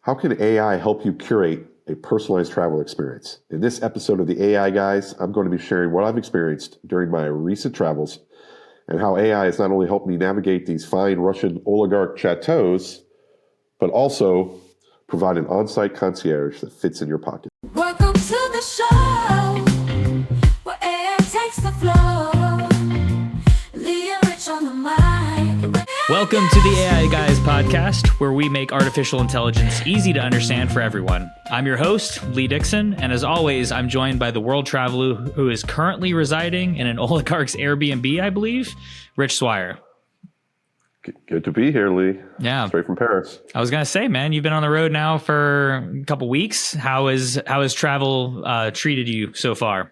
How can AI help you curate a personalized travel experience? In this episode of the AI Guys, I'm going to be sharing what I've experienced during my recent travels and how AI has not only helped me navigate these fine Russian oligarch chateaus, but also provide an on-site concierge that fits in your pocket. Welcome to the show, where AI takes the floor. Lee and Rich on the mic. Welcome to the AI Guys podcast, where we make artificial intelligence easy to understand for everyone. I'm your host, Lee Dixon, and as always, I'm joined by the world traveler who is currently residing in an oligarch's Airbnb, I believe, Rich Swire. Good to be here, Lee. Yeah. Straight from Paris. I was going to say, man, you've been on the road now for a couple weeks. How has travel treated you so far?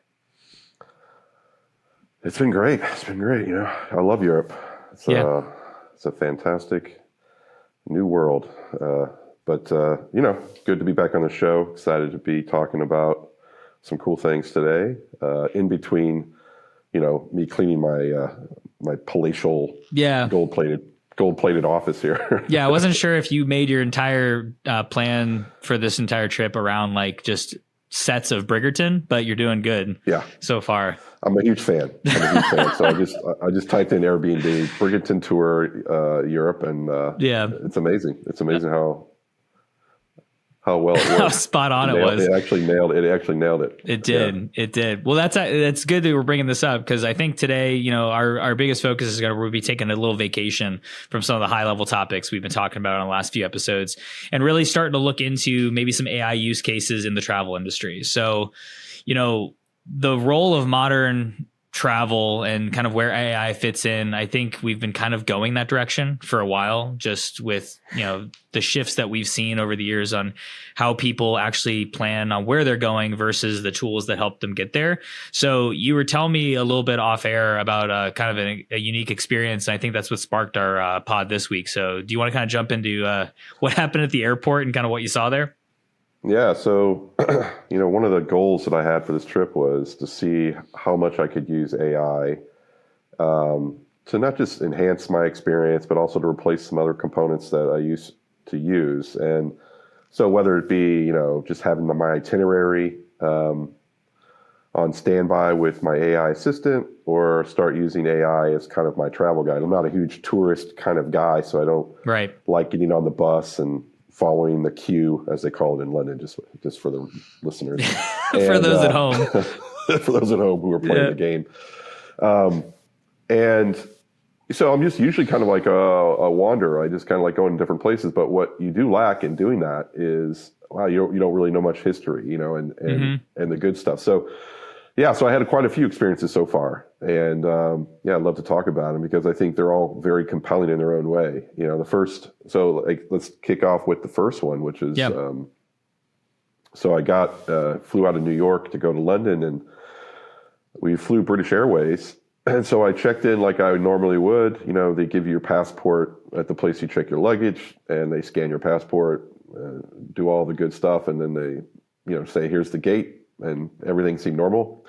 It's been great. You know, I love Europe. It's a fantastic new world. But you know, good to be back on the show. Excited to be talking about some cool things today. In between, you know, me cleaning my palatial, gold-plated office here. Yeah, I wasn't sure if you made your entire plan for this entire trip around like just sets of Bridgerton, but you're doing good. Yeah, so far. I'm a huge fan. So I just typed in Airbnb Bridgerton tour Europe, and it's amazing. It's amazing how well it worked. How spot on it was. It actually nailed it. It did. Yeah. It did. Well, that's good that we're bringing this up, because I think today, you know, our biggest focus is going to be taking a little vacation from some of the high level topics we've been talking about on the last few episodes, and really starting to look into maybe some AI use cases in the travel industry. So, you know, the role of modern travel and kind of where AI fits in, I think we've been kind of going that direction for a while, just with, you know, the shifts that we've seen over the years on how people actually plan on where they're going versus the tools that help them get there. So you were telling me a little bit off air about kind of a unique experience. And I think that's what sparked our pod this week. So do you want to kind of jump into what happened at the airport and kind of what you saw there? Yeah, so, you know, one of the goals that I had for this trip was to see how much I could use AI to not just enhance my experience, but also to replace some other components that I used to use. And so whether it be, you know, just having my itinerary on standby with my AI assistant, or start using AI as kind of my travel guide. I'm not a huge tourist kind of guy, so I don't like getting on the bus and following the queue, as they call it in London, just for the listeners. For those at home. For those at home who are playing the game. And so I'm just usually kind of like a wanderer. I just kind of like going to different places. But what you do lack in doing that is, wow, you don't really know much history, you know, and the good stuff. So, yeah, so I had quite a few experiences so far. And I'd love to talk about them because I think they're all very compelling in their own way. You know, let's kick off with the first one, which is, so I flew out of New York to go to London, and we flew British Airways. And so I checked in like I normally would. You know, they give you your passport at the place you check your luggage, and they scan your passport, do all the good stuff. And then they, you know, say, here's the gate, and everything seemed normal.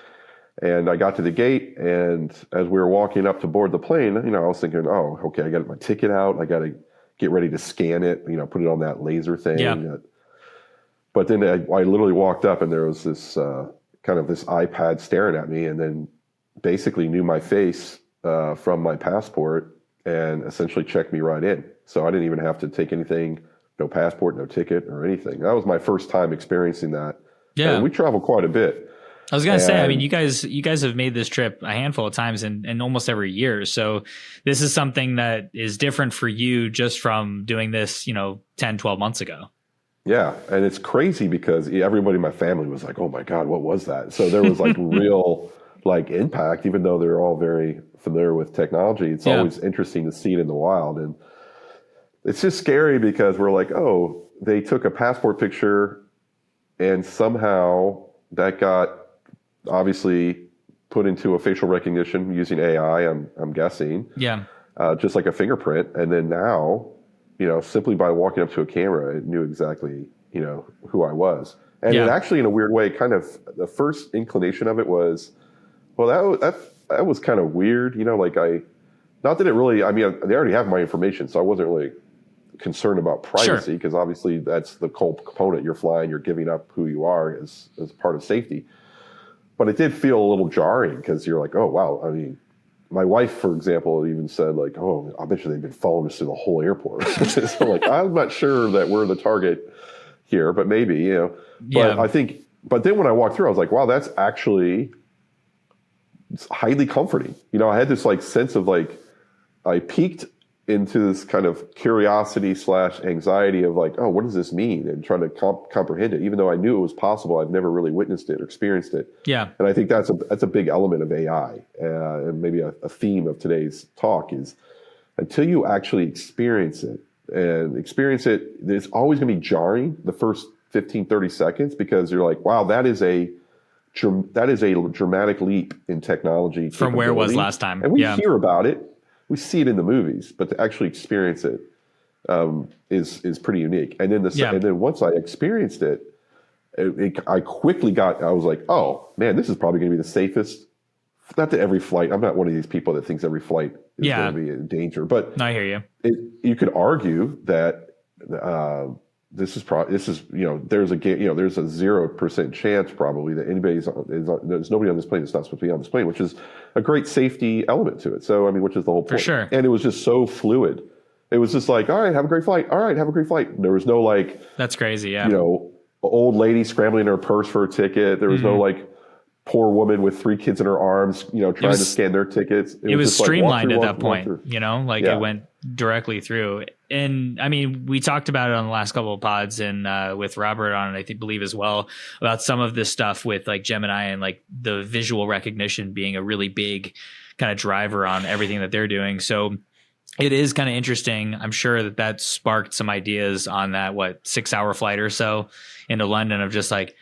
And I got to the gate, and as we were walking up to board the plane, you know, I was thinking, oh, okay, I got my ticket out. I got to get ready to scan it, you know, put it on that laser thing. Yeah. But then I literally walked up, and there was this kind of this iPad staring at me, and then basically knew my face from my passport and essentially checked me right in. So I didn't even have to take anything, no passport, no ticket or anything. That was my first time experiencing that. Yeah. And we travel quite a bit. I was going to say, I mean, you guys have made this trip a handful of times and almost every year. So this is something that is different for you just from doing this, you know, 10, 12 months ago. Yeah. And it's crazy because everybody in my family was like, oh my God, what was that? So there was like real like impact, even though they're all very familiar with technology. It's always interesting to see it in the wild. And it's just scary because we're like, oh, they took a passport picture and somehow that got obviously put into a facial recognition using AI, I'm guessing. Yeah. Just like a fingerprint. And then now, you know, simply by walking up to a camera, it knew exactly, you know, who I was. And it actually, in a weird way, kind of the first inclination of it was, well, that was kind of weird. You know, like not that it really, I mean, they already have my information, so I wasn't really concerned about privacy because obviously that's the component. You're flying, you're giving up who you are as part of safety. But it did feel a little jarring because you're like, oh, wow. I mean, my wife, for example, even said like, oh, I bet you they've been following us through the whole airport. So like, I'm not sure that we're the target here, but maybe, you know. But I think, but then when I walked through, I was like, wow, that's actually it's highly comforting. You know, I had this like sense of like, I peeked into this kind of curiosity / anxiety of like, oh, what does this mean? And trying to comprehend it, even though I knew it was possible. I've never really witnessed it or experienced it. Yeah. And I think that's a big element of AI. And maybe a theme of today's talk is until you actually experience it, there's always going to be jarring the first 15, 30 seconds because you're like, wow, that is a dramatic leap in technology. From where it was last time. And we hear about it. We see it in the movies, but to actually experience it is pretty unique. And then once I experienced it, I quickly I was like, oh man, this is probably going to be the safest. Not that every flight. I'm not one of these people that thinks every flight is going to be in danger. But I hear you. You could argue that this is there's a 0% chance probably that there's nobody on this plane that's not supposed to be on this plane, which is a great safety element to it. So I mean, which is the whole point. For sure. And it was just so fluid. It was just like, all right, have a great flight. All right, have a great flight. There was no like, that's crazy. Yeah. You know, old lady scrambling in her purse for a ticket. There was no like poor woman with 3 kids in her arms, you know, trying to scan their tickets. It was streamlined at that point, you know, like it went directly through. And I mean, we talked about it on the last couple of pods and with Robert on it, I believe as well, about some of this stuff with like Gemini and like the visual recognition being a really big kind of driver on everything that they're doing. So it is kind of interesting. I'm sure that sparked some ideas on that, 6-hour flight or so into London of just like,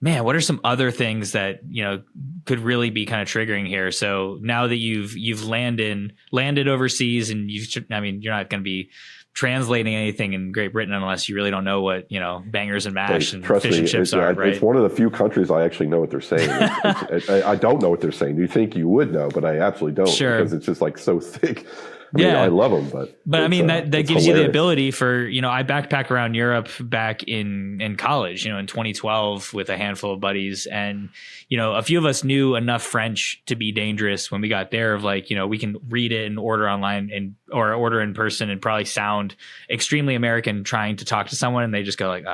man, what are some other things that, you know, could really be kind of triggering here? So now that you've landed overseas and you're not going to be translating anything in Great Britain unless you really don't know what, you know, bangers and mash and fish and chips are, right? It's one of the few countries I actually know what they're saying. I don't know what they're saying. You think you would know, but I absolutely don't because it's just like so thick. I mean, I love them, but I mean, that gives hilarious. You the ability for, you know, I backpack around Europe back in college, you know, in 2012 with a handful of buddies. And, you know, a few of us knew enough French to be dangerous when we got there of like, you know, we can read it and order online or order in person and probably sound extremely American trying to talk to someone. And they just go like,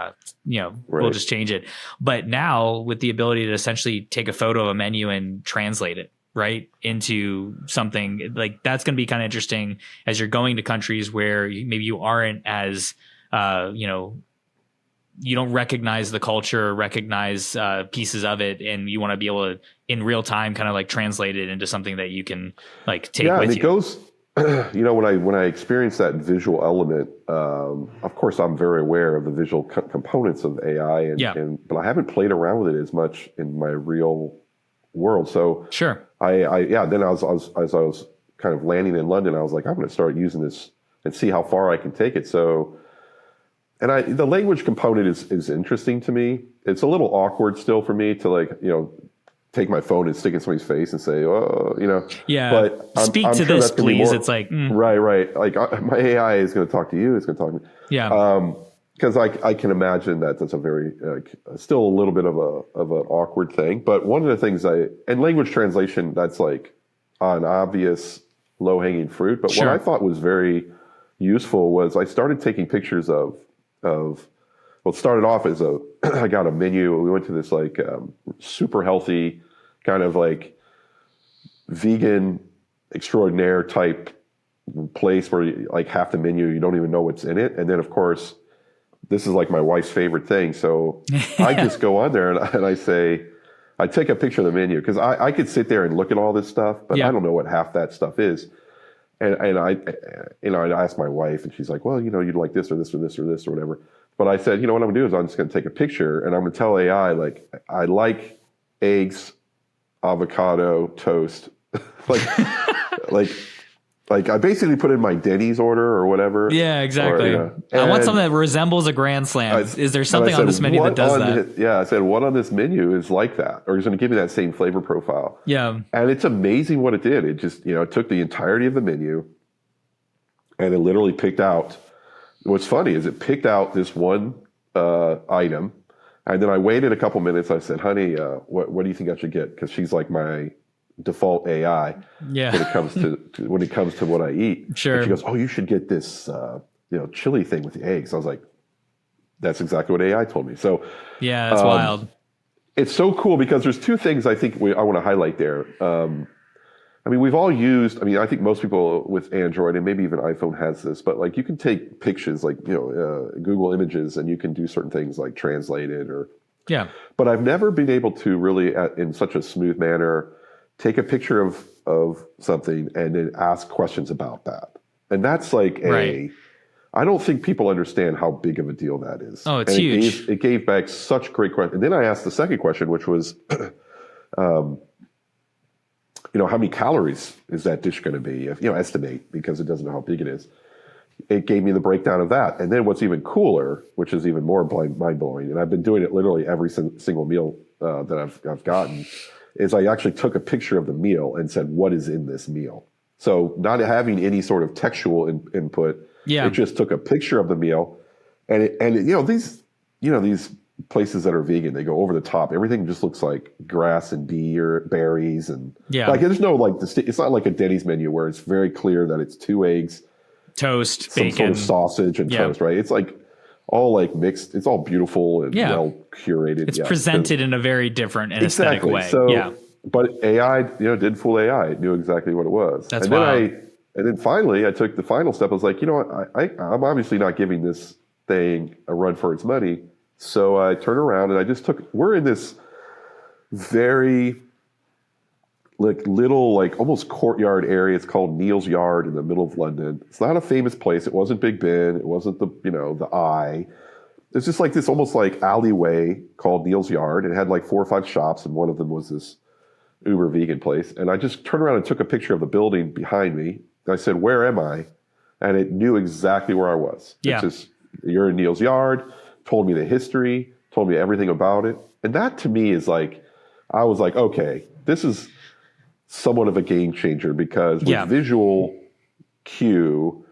you know, we'll just change it. But now with the ability to essentially take a photo of a menu and translate it right into something like that's going to be kind of interesting as you're going to countries where maybe you aren't as, you know, you don't recognize the culture, or recognize pieces of it, and you want to be able to in real time kind of like translate it into something that you can like take with you. Yeah, and it goes, you know, when I experience that visual element, of course I'm very aware of the visual components of AI, but I haven't played around with it as much in my real world. So sure. Then as I was kind of landing in London, I was like, I'm going to start using this and see how far I can take it. So, and the language component is interesting to me. It's a little awkward still for me to like, you know, take my phone and stick in somebody's face and say, oh, you know, but I'm to sure this, please. It's like, right. Like my AI is going to talk to you. It's going to talk to me. Yeah. Because I can imagine that that's a very still a little bit of an awkward thing. But one of the things and language translation, that's like an obvious low hanging fruit. But what I thought was very useful was I started taking pictures of it started off as I got a menu. We went to this like super healthy kind of like vegan extraordinaire type place where like half the menu you don't even know what's in it, and then of course. This is like my wife's favorite thing. So I just go on there and I say, I take a picture of the menu because I could sit there and look at all this stuff, but I don't know what half that stuff is. And I asked my wife and she's like, well, you know, you'd like this or this or this or this or whatever. But I said, you know, what I'm gonna do is I'm just gonna take a picture and I'm gonna tell AI, like, I like eggs, avocado, toast. Like I basically put in my Denny's order or whatever. Yeah, exactly. I want something that resembles a Grand Slam. Is there something on this menu that does that? I said, what on this menu is like that? Or is going to give me that same flavor profile? Yeah. And it's amazing what it did. It just, you know, it took the entirety of the menu and it literally picked out what's funny is it picked out this one item, and then I waited a couple minutes. I said, "Honey, what do you think I should get?" Because she's like my default AI Yeah. when it comes to what I eat. Sure. And she goes, "Oh, you should get this chili thing with the eggs." I was like, "That's exactly what AI told me." So Yeah, that's wild. it's so cool because there's two things I think I want to highlight there. I mean, we've all used, I think most people with Android and maybe even iPhone has this, but like you can take pictures like, Google Images and you can do certain things like translate it Yeah. but I've never been able to really in such a smooth manner take a picture of something and then ask questions about that. And that's like Right. I don't think people understand how big of a deal that is. Oh, it's and huge. It gave back such great questions. And then I asked the second question, which was, how many calories is that dish going to be? If estimate, because it doesn't know how big it is. It gave me the breakdown of that. And then what's even cooler, which is even more mind blowing, and I've been doing it literally every single meal that I've gotten, is I actually took a picture of the meal and said, "What is in this meal?" So not having any sort of textual input. Yeah. It just took a picture of the meal, and these places that are vegan, they go over the top. Everything just looks like grass and berries and like there's no like it's not like a Denny's menu where it's very clear that it's 2 eggs, toast, some bacon, sort of sausage and toast, right? It's like all like mixed. It's all beautiful and well curated. It's presented in a very different and aesthetic way. So, but AI, didn't fool AI. It knew exactly what it was. That's and wild. then finally, I took the final step. I was like, I'm obviously not giving this thing a run for its money. So I turned around and we're in this very little, almost courtyard area. It's called Neal's Yard in the middle of London. It's not a famous place. It wasn't Big Ben. It wasn't the Eye. It's just like this almost like alleyway called Neal's Yard. It had like 4 or 5 shops, and one of them was this uber vegan place. And I just turned around and took a picture of the building behind me. And I said, "Where am I?" And it knew exactly where I was. Yeah. It's just, "You're in Neal's Yard," told me the history, told me everything about it. And that to me is like, I was like, okay, this is somewhat of a game changer because with visual cue,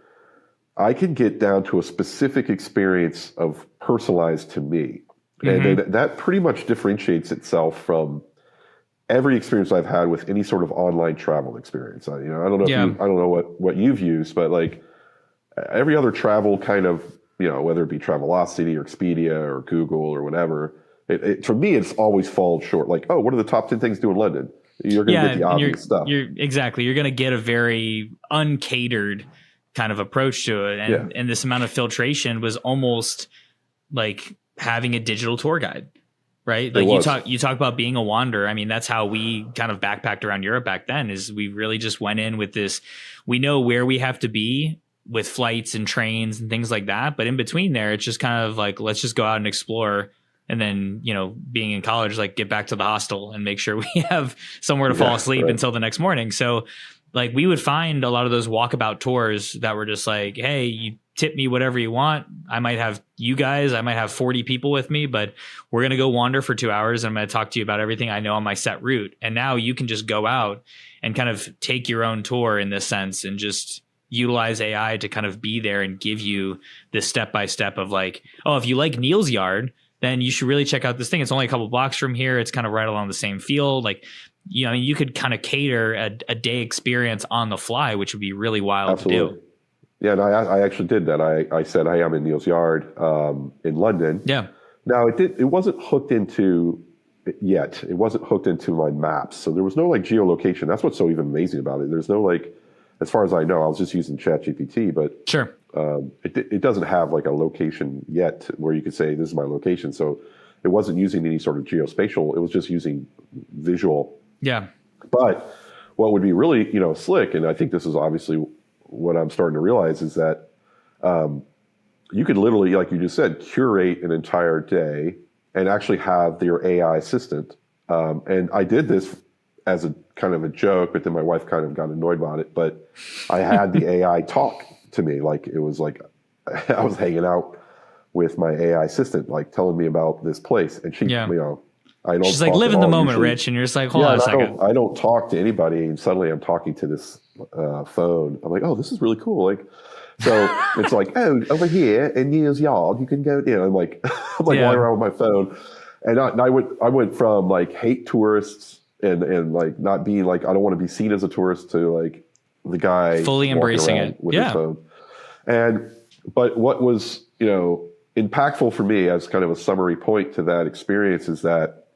I can get down to a specific experience of personalized to me. Mm-hmm. And then that pretty much differentiates itself from every experience I've had with any sort of online travel experience. I don't know I don't know what you've used, but like every other travel kind of, whether it be Travelocity or Expedia or Google or whatever, for me, it's always fallen short. Like, oh, what are the top 10 things to do in London? You're going to get the obvious stuff. You're going to get a very uncatered kind of approach to it. And this amount of filtration was almost like having a digital tour guide, right? Like you talk about being a wanderer. I mean, that's how we kind of backpacked around Europe back then, is we really just went in with this, we know where we have to be with flights and trains and things like that. But in between there, it's just kind of like, let's just go out and explore. And then, being in college, like get back to the hostel and make sure we have somewhere to fall asleep until the next morning. So like we would find a lot of those walkabout tours that were just like, hey, you tip me whatever you want. I might have 40 people with me, but we're going to go wander for 2 hours. And I'm going to talk to you about everything I know on my set route. And now you can just go out and kind of take your own tour in this sense and just utilize AI to kind of be there and give you this step-by-step of like, oh, if you like Neal's Yard, then you should really check out this thing. It's only a couple blocks from here. It's kind of right along the same field. Like, you could kind of cater a day experience on the fly, which would be really wild to do. Yeah, and I actually did that. I said, "Hey, I'm in Neal's Yard in London." Yeah. Now it wasn't hooked into it yet. It wasn't hooked into my maps, so there was no like geolocation. That's what's so even amazing about it. There's no like, as far as I know, I was just using ChatGPT, but sure. It doesn't have like a location yet where you could say this is my location. So it wasn't using any sort of geospatial. It was just using visual. Yeah. But what would be really, slick, and I think this is obviously what I'm starting to realize, is that you could literally, like you just said, curate an entire day and actually have your AI assistant. And I did this as a kind of a joke, but then my wife kind of got annoyed about it. But I had the AI talk to me. Like it was like I was hanging out with my AI assistant, like telling me about this place. And she, I don't. She's like, live in the moment, Rich. And you're just like, hold on a second. I don't talk to anybody. And suddenly I'm talking to this phone. I'm like, oh, this is really cool. Like, So it's like, oh, over here in Neil's yard, you can go. I'm like, I'm like walking around with my phone, and I went from like hate tourists and like not being like, I don't want to be seen as a tourist, to like the guy fully embracing it with his phone. But what was impactful for me as kind of a summary point to that experience is that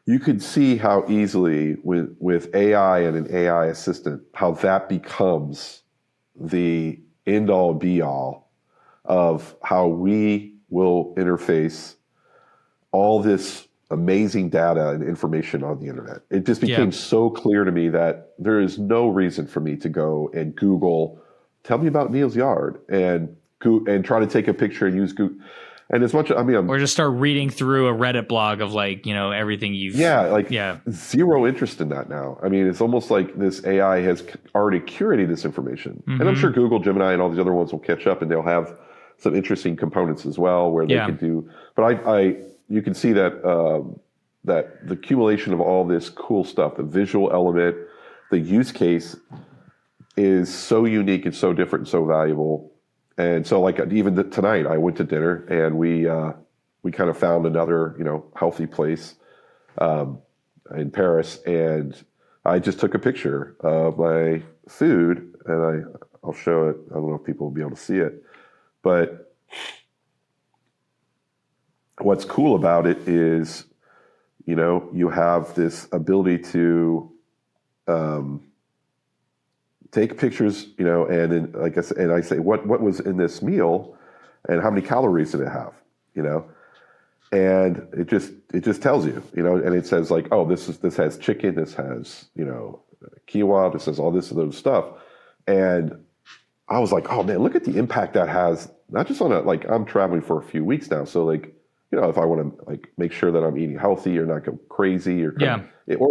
you could see how easily with AI and an AI assistant, how that becomes the end all be all of how we will interface all this amazing data and information on the internet. It just became so clear to me that there is no reason for me to go and Google, tell me about Neil's yard, and try to take a picture and use Google. And as much, or just start reading through a Reddit blog of like, everything you've. Zero interest in that now. I mean, it's almost like this AI has already curated this information. And I'm sure Google, Gemini, and all these other ones will catch up, and they'll have some interesting components as well where they can do. But you can see that that the accumulation of all this cool stuff, the visual element, the use case is so unique and so different and so valuable. And so, like, even tonight, I went to dinner, and we kind of found another, healthy place in Paris, and I just took a picture of my food, and I'll show it. I don't know if people will be able to see it, but what's cool about it is, you have this ability to take pictures, and then, like I said, and I say, what was in this meal, and how many calories did it have, and it just tells you, and it says like, oh, this has chicken, this has, quinoa, this has all this other stuff, and I was like, oh man, look at the impact that has, not just on I'm traveling for a few weeks now, so like, if I want to like make sure that I'm eating healthy or not go crazy or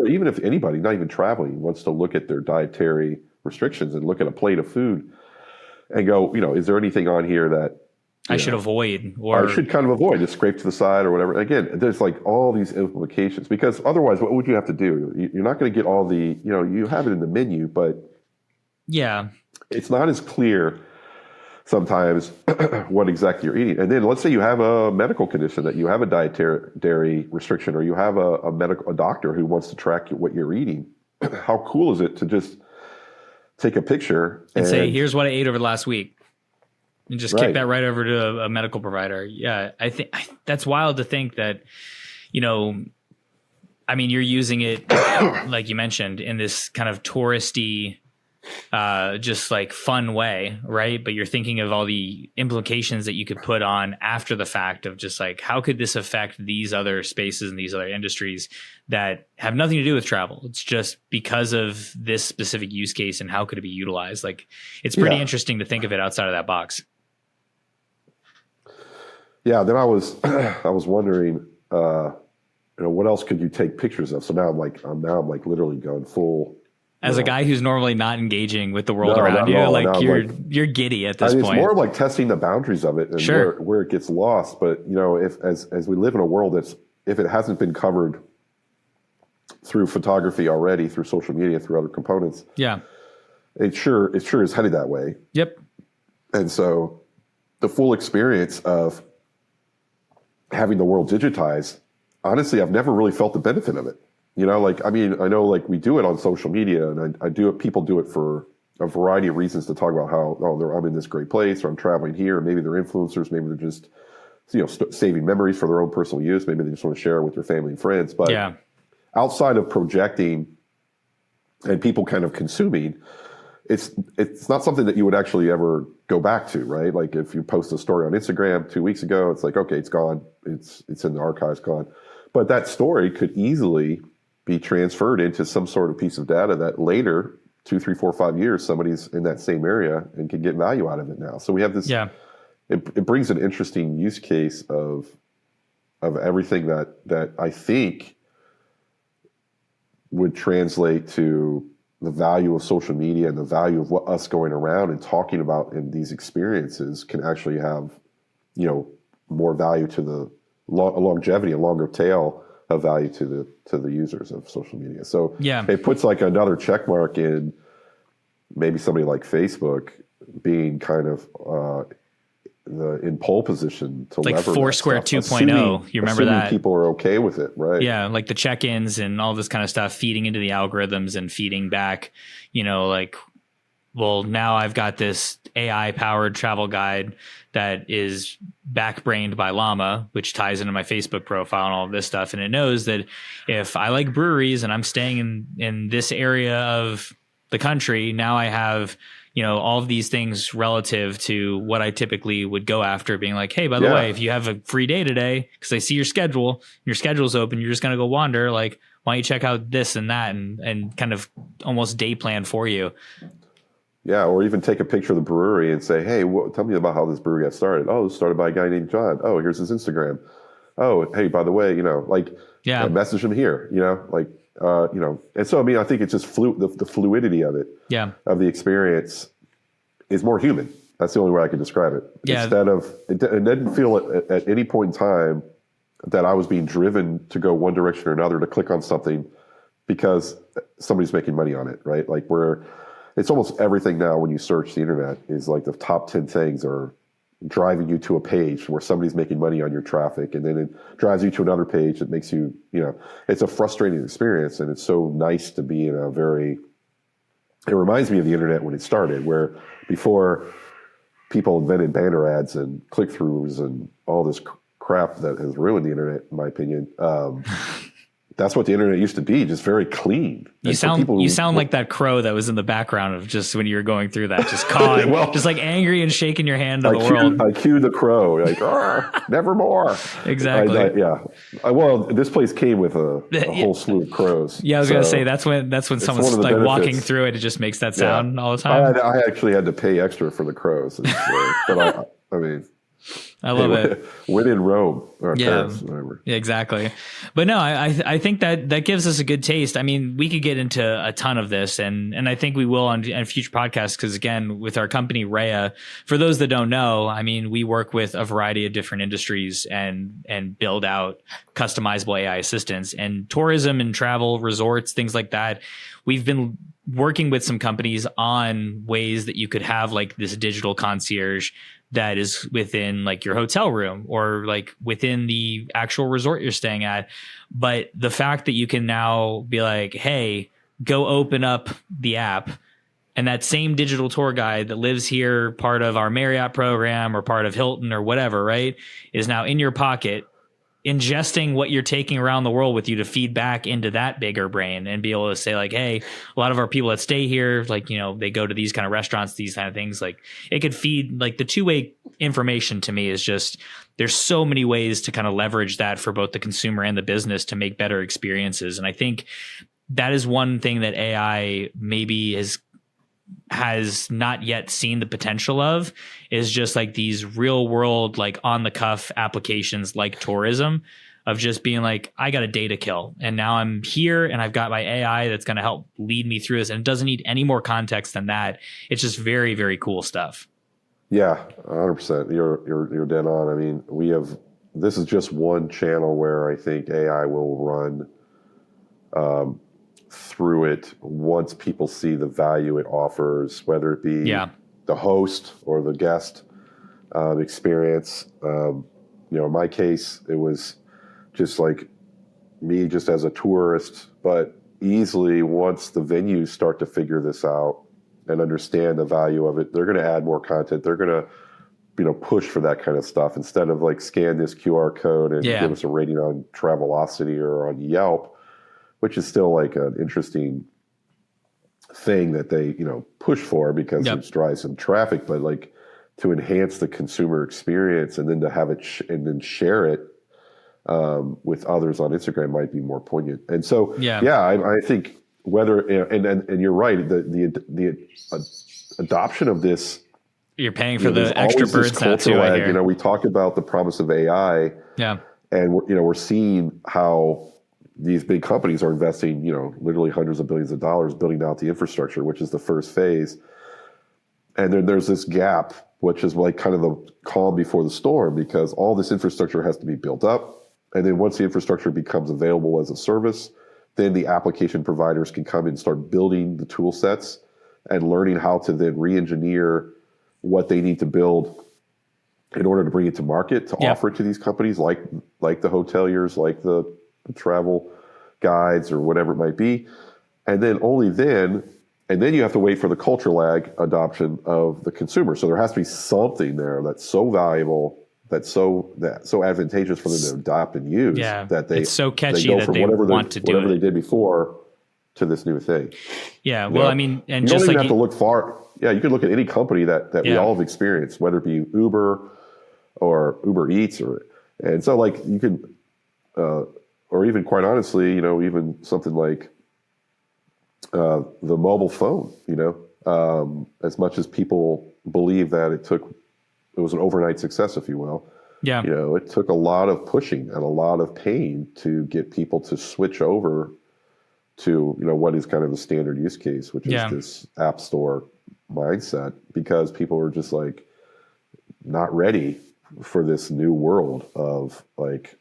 even if anybody not even traveling wants to look at their dietary restrictions and look at a plate of food and go, is there anything on here that I should avoid, or I should kind of avoid, just scrape to the side or whatever. Again, there's like all these implications, because otherwise, what would you have to do? You're not going to get all the, you have it in the menu, but it's not as clear sometimes what exactly you're eating. And then let's say you have a medical condition, that you have a dietary restriction, or you have a doctor who wants to track what you're eating. How cool is it to just take a picture and say, here's what I ate over the last week, and just kick that right over to a medical provider. Yeah. I think that's wild to think that, you're using it, like you mentioned, in this kind of touristy, just like fun way, right? But you're thinking of all the implications that you could put on after the fact of just like, how could this affect these other spaces and these other industries that have nothing to do with travel? It's just because of this specific use case, and how could it be utilized? Like, it's pretty interesting to think of it outside of that box. Yeah. Then I was wondering, what else could you take pictures of? So now I'm like literally going full. As a guy who's normally not engaging with the world around you, you're giddy at this point. It's more like testing the boundaries of it and where it gets lost. But if as we live in a world if it hasn't been covered through photography already, through social media, through other components, it sure is headed that way. Yep. And so the full experience of having the world digitized, honestly, I've never really felt the benefit of it. I know like we do it on social media, and I do it. People do it for a variety of reasons, to talk about how, I'm in this great place, or I'm traveling here, or maybe they're influencers, maybe they're just, saving memories for their own personal use. Maybe they just want to share it with their family and friends. But outside of projecting and people kind of consuming, it's not something that you would actually ever go back to, right? Like if you post a story on Instagram 2 weeks ago, it's like, okay, it's gone. It's in the archives, gone. But that story could easily be transferred into some sort of piece of data that later, 2, 3, 4, 5 years, somebody's in that same area and can get value out of it now. So we have this, it brings an interesting use case of everything that I think would translate to the value of social media, and the value of what us going around and talking about in these experiences can actually have, more value to the longevity, a longer tail of value to the users of social media. So it puts like another check mark in maybe somebody like Facebook being kind of in pole position to like lever Foursquare that stuff, 2.0. You remember assuming that? people are okay with it, right? Yeah, like the check-ins and all this kind of stuff feeding into the algorithms and feeding back, like, well, now I've got this AI powered travel guide that is backbrained by Llama, which ties into my Facebook profile and all of this stuff. And it knows that if I like breweries and I'm staying in this area of the country, now I have, all of these things relative to what I typically would go after, being like, hey, by the way, if you have a free day today, because I see your schedule's open, you're just going to go wander. Like, why don't you check out this and that and kind of almost day plan for you. Yeah, or even take a picture of the brewery and say, hey, tell me about how this brewery got started. Oh, it was started by a guy named John. Oh, here's his Instagram. Oh, hey, by the way, message him here, And so, I mean, I think it's just the fluidity of it, of the experience is more human. That's the only way I can describe it. Yeah. Instead of, it didn't feel at any point in time that I was being driven to go one direction or another to click on something because somebody's making money on it, right? Like it's almost everything now when you search the internet is like the top 10 things are driving you to a page where somebody's making money on your traffic, and then it drives you to another page that makes you, it's a frustrating experience. And it's so nice to be in it reminds me of the internet when it started, where before people invented banner ads and click-throughs and all this crap that has ruined the internet, in my opinion. That's what the internet used to be, just very clean. You sound like that crow that was in the background of just when you were going through that, just cawing, just like angry and shaking your hand to the world. I cue the crow, like, nevermore. Exactly. Well, this place came with a whole slew of crows. Yeah, I was going to say, that's when someone's like walking through it just makes that sound all the time. I actually had to pay extra for the crows. But I mean... I love it. When in Rome or Paris, whatever. Yeah, exactly. But no, I think that gives us a good taste. I mean, we could get into a ton of this, and I think we will on future podcasts, because again, with our company Rhea, for those that don't know, I mean, we work with a variety of different industries and build out customizable AI assistants, and tourism and travel, resorts, things like that. We've been working with some companies on ways that you could have like this digital concierge that is within like your hotel room or like within the actual resort you're staying at. But the fact that you can now be like, hey, go open up the app, and that same digital tour guide that lives here, part of our Marriott program or part of Hilton or whatever, right, is now in your pocket, ingesting what you're taking around the world with you to feed back into that bigger brain and be able to say like, hey, a lot of our people that stay here, like, they go to these kind of restaurants, these kind of things, like it could feed, like the two-way information to me is just, there's so many ways to kind of leverage that for both the consumer and the business to make better experiences. And I think that is one thing that AI maybe has not yet seen the potential of, is just like these real world, like on the cuff applications like tourism, of just being like, I got a day to kill, and now I'm here and I've got my AI that's going to help lead me through this. And it doesn't need any more context than that. It's just very, very cool stuff. Yeah, 100%. You're dead on. I mean, this is just one channel where I think AI will run, through it once people see the value it offers, whether it be the host or the guest experience. In my case, it was just like me just as a tourist, but easily once the venues start to figure this out and understand the value of it, they're going to add more content. They're going to push for that kind of stuff instead of like scan this QR code and give us a rating on Travelocity or on Yelp, which is still like an interesting thing that they, push for because it drives some traffic, but like to enhance the consumer experience and then to have it and then share it with others on Instagram might be more poignant. And so, I think whether, and you're right, the adoption of this, you're paying for the extra birds now too. I hear. We talked about the promise of AI, and we're seeing how these big companies are investing, literally hundreds of billions of dollars building out the infrastructure, which is the first phase. And then there's this gap, which is like kind of the calm before the storm, because all this infrastructure has to be built up. And then once the infrastructure becomes available as a service, then the application providers can come and start building the tool sets and learning how to then re-engineer what they need to build in order to bring it to market, to offer it to these companies like the hoteliers, like the travel guides or whatever it might be. And then you have to wait for the culture lag adoption of the consumer. So there has to be something there that's so valuable, that's so advantageous for them to adopt and use that it's so catchy go that from they want to do whatever it. they did before to this new thing. Yeah. You Well, know? I mean, and you just don't even like have to look far. Yeah, you could look at any company that we all have experienced, whether it be Uber or Uber Eats, and so like you can, or even quite honestly, even something like the mobile phone. As much as people believe that it was an overnight success, if you will. Yeah. It took a lot of pushing and a lot of pain to get people to switch over to, what is kind of the standard use case, which is this app store mindset, because people were just like not ready for this new world of like,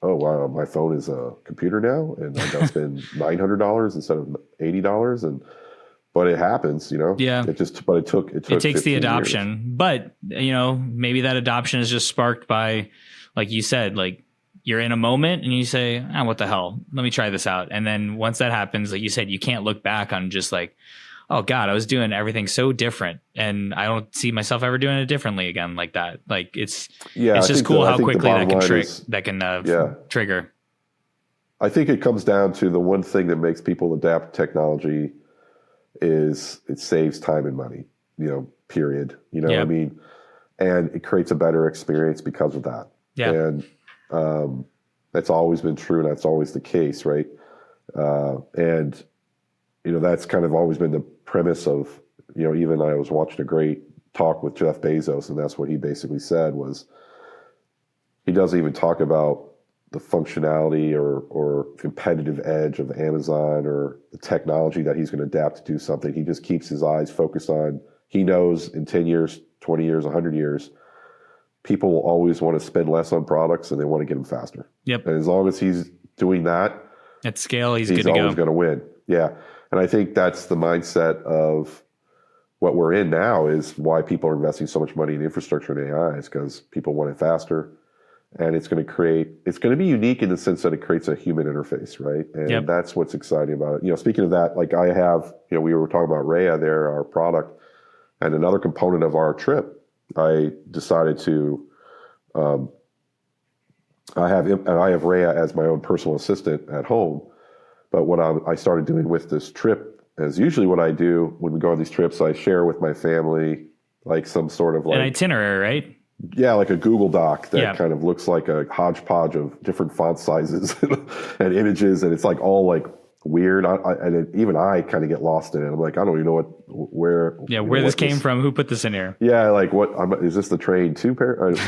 oh wow, my phone is a computer now, and I got to spend $900 instead of $80, but it happens, Yeah. It takes the adoption, years. but maybe that adoption is just sparked by, like you said, like you're in a moment and you say, what the hell? Let me try this out. And then once that happens, like you said, you can't look back on just like, oh God, I was doing everything so different, and I don't see myself ever doing it differently again like that. Like it's just cool how quickly that can trigger. I think it comes down to the one thing that makes people adapt to technology is it saves time and money, period. What I mean? And it creates a better experience because of that. Yeah. And that's always been true, and that's always the case, right? And that's kind of always been the premise of, even I was watching a great talk with Jeff Bezos, and that's what he basically said was he doesn't even talk about the functionality or competitive edge of Amazon or the technology that he's going to adapt to do something. He just keeps his eyes focused on, he knows in 10 years, 20 years, 100 years, people will always want to spend less on products and they want to get them faster. Yep. And as long as he's doing that at scale, he's good to go. Always going to win. Yeah. And I think that's the mindset of what we're in now, is why people are investing so much money in infrastructure and AI, is because people want it faster. And it's going to be unique in the sense that it creates a human interface, right? And that's what's exciting about it. Speaking of that, like I have, we were talking about Rhea there, our product, and another component of our trip, I decided to, I have Rhea as my own personal assistant at home. But what I started doing with this trip is usually what I do when we go on these trips, I share with my family like some sort of like an itinerary, right? Yeah, like a Google Doc that kind of looks like a hodgepodge of different font sizes and images, and it's like all like weird. Even I kind of get lost in it. I'm like, I don't even know where this came from. Who put this in here? Yeah, like is this the train to Paris?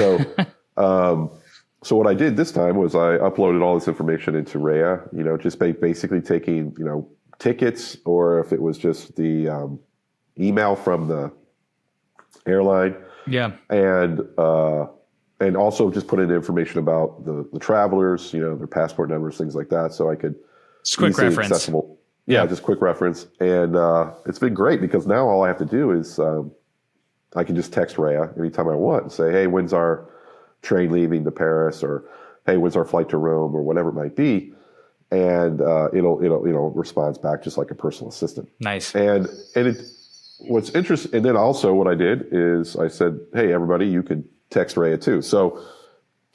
So what I did this time was I uploaded all this information into Rhea. Just basically taking tickets, or if it was just the email from the airline. Yeah. And also just put in information about the travelers, their passport numbers, things like that. So I could just quick reference. Accessible. Yeah, just quick reference. And it's been great because now all I have to do is I can just text Rhea anytime I want and say, hey, when's our train leaving to Paris, or hey, when's our flight to Rome, or whatever it might be. And it'll responds back just like a personal assistant. Nice. And what's interesting, and then also what I did is I said, hey, everybody, you can text Rhea too. So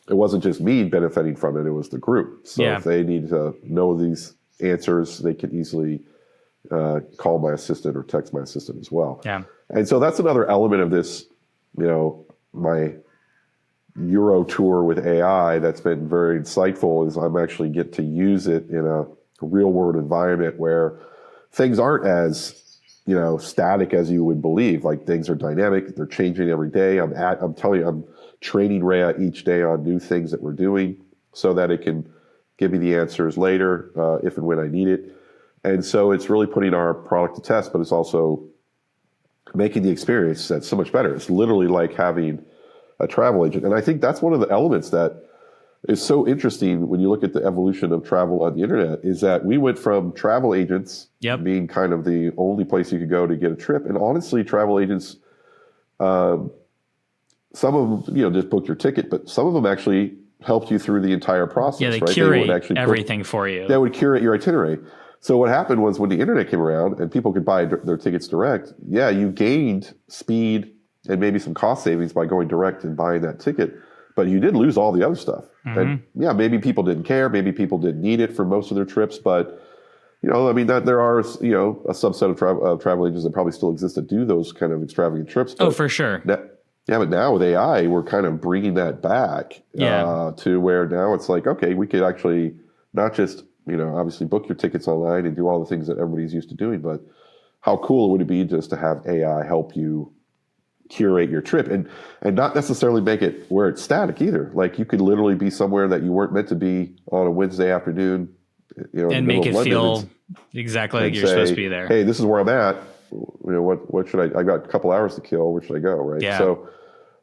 it wasn't just me benefiting from it, it was the group. So if they need to know these answers, they can easily call my assistant or text my assistant as well. Yeah. And so that's another element of this, my Euro tour with AI that's been very insightful, is I'm actually get to use it in a real world environment where things aren't as static as you would believe. Like things are dynamic, they're changing every day. I'm telling you, I'm training Rhea each day on new things that we're doing so that it can give me the answers later if and when I need it. And so it's really putting our product to test, but it's also making the experience that's so much better. It's literally like having a travel agent. And I think that's one of the elements that is so interesting when you look at the evolution of travel on the internet, is that we went from travel agents being kind of the only place you could go to get a trip. And honestly, travel agents some of them, just book your ticket, but some of them actually helped you through the entire process. Yeah, they right? curate They would actually everything for you. They would curate your itinerary. So what happened was when the internet came around and people could buy their tickets direct, you gained speed and maybe some cost savings by going direct and buying that ticket, but you did lose all the other stuff. And maybe people didn't care, maybe people didn't need it for most of their trips, but that there are, a subset of travel agents that probably still exist that do those kind of extravagant trips. But for sure. But now with AI, we're kind of bringing that back to where now it's like, okay, we could actually not just, obviously book your tickets online and do all the things that everybody's used to doing, but how cool would it be just to have AI help you curate your trip and not necessarily make it where it's static either. Like you could literally be somewhere that you weren't meant to be on a Wednesday afternoon, and make it feel exactly like you're supposed to be there. Hey, this is where I'm at. What should I got a couple hours to kill. Where should I go? Right. Yeah. So,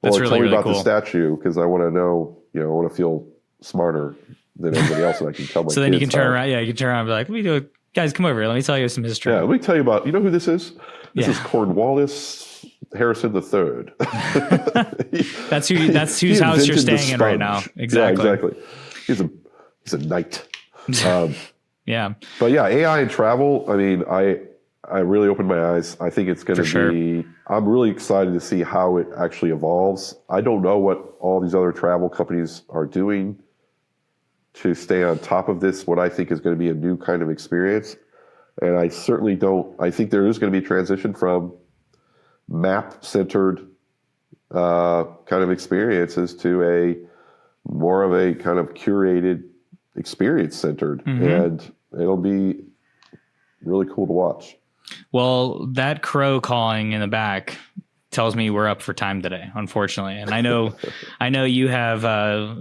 That's tell really, me really about cool. the statue because I want to know. I want to feel smarter than everybody else, and I can tell my. So then you kids can turn how. around. Yeah, you can turn around and be like, "Let me do it, guys. Come over here. Let me tell you some history." Yeah, let me tell you about. You know who this is? This Yeah. is Cornwallis Harrison III. That's whose house you're staying in right now. Exactly. Yeah, exactly. He's a knight. Yeah. But yeah, AI and travel. I mean, I really opened my eyes. I think it's going to be. I'm really excited to see how it actually evolves. I don't know what all these other travel companies are doing to stay on top of this. What I think is going to be a new kind of experience, and I certainly don't. I think there is going to be a transition from map-centered kind of experiences to a more of a kind of curated experience-centered, and it'll be really cool to watch. Well, that crow calling in the back tells me we're up for time today, unfortunately. And I know you have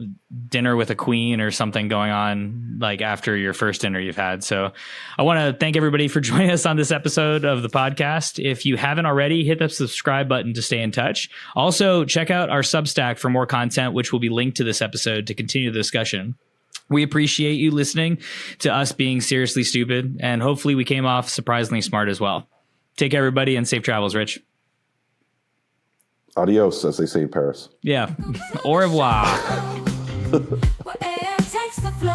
dinner with a queen or something going on like after your first dinner you've had. So I want to thank everybody for joining us on this episode of the podcast. If you haven't already, hit the subscribe button to stay in touch. Also, check out our Substack for more content, which will be linked to this episode to continue the discussion. We appreciate you listening to us being seriously stupid, and hopefully we came off surprisingly smart as well. Take care, everybody, and safe travels, Rich. Adios, as they say in Paris. Yeah. Au revoir. Where air takes the flow.